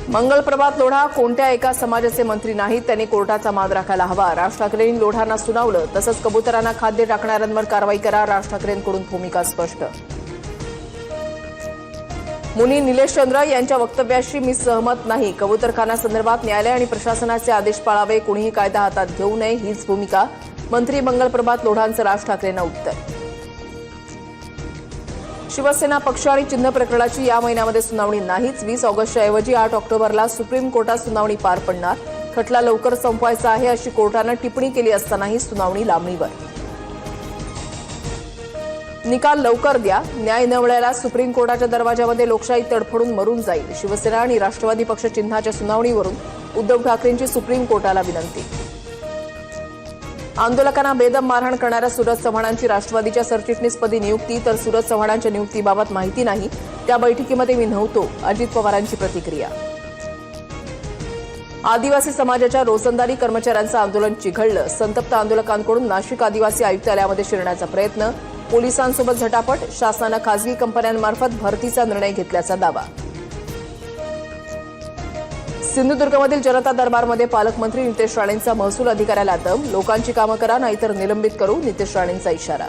मंगलप्रभात लोढा कोणत्या एका समाजाचे मंत्री नाहीत, त्यांनी कोर्टाचा मान राखायला हवा. राज ठाकरेंनी लोढांना सुनावलं. तसंच कबुतरांना खाद्य टाकणाऱ्यांवर कारवाई करा. राज ठाकरेंकडून भूमिका स्पष्ट. मुनी निलेश चंद्र यांच्या वक्तव्याशी मी सहमत नाही. कबुतरखानासंदर्भात न्यायालय आणि प्रशासनाचे आदेश पाळावे. कुणीही कायदा हातात घेऊ नये, हीच भूमिका. मंत्री मंगलप्रभात लोढांचं राज ठाकरेंना उत्तर. शिवसेना पक्ष आणि चिन्ह प्रकरणाची या महिन्यामध्ये सुनावणी नाहीच. 20 ऑगस्टच्या ऐवजी 8 ऑक्टोबरला सुप्रीम कोर्टात सुनावणी पार पडणार. खटला लवकर संपवायचा आहे अशी कोर्टानं टिप्पणी केली असतानाही सुनावणी लांबणीवर. निकाल लवकर द्या. न्याय न मिळाल्यास सुप्रीम कोर्टाच्या दरवाजामध्ये लोकशाही तडफडून मरून जाईल. शिवसेना आणि राष्ट्रवादी पक्ष चिन्हाच्या सुनावणीवरून उद्धव ठाकरेंची सुप्रीम कोर्टाला विनंती. आंदोलकांना बेदम मारहाण करणाऱ्या सूरज चव्हाणांची राष्ट्रवादीच्या सरचिटणीसपदी नियुक्ती, तर सूरज चव्हाणांच्या नियुक्तीबाबत माहिती नाही. त्या बैठकीमध्ये मी नव्हतो. अजित पवारांची प्रतिक्रिया. आदिवासी समाजाच्या रोजंदारी कर्मचाऱ्यांचं आंदोलन चिघळलं. संतप्त आंदोलकांकडून नाशिक आदिवासी आयुक्तालयामध्ये शिरण्याचा प्रयत्न. पोलिसांसोबत झटापट. शासनानं खासगी कंपन्यांमार्फत भरतीचा निर्णय घेतल्याचा दावा. सिंधुदुर्गमधील जनता दरबारमध्ये पालकमंत्री नितेश राणेंचा महसूल अधिकाऱ्याला दम. लोकांची कामं करा, नाहीतर निलंबित करू. नितेश राणेंचा इशारा.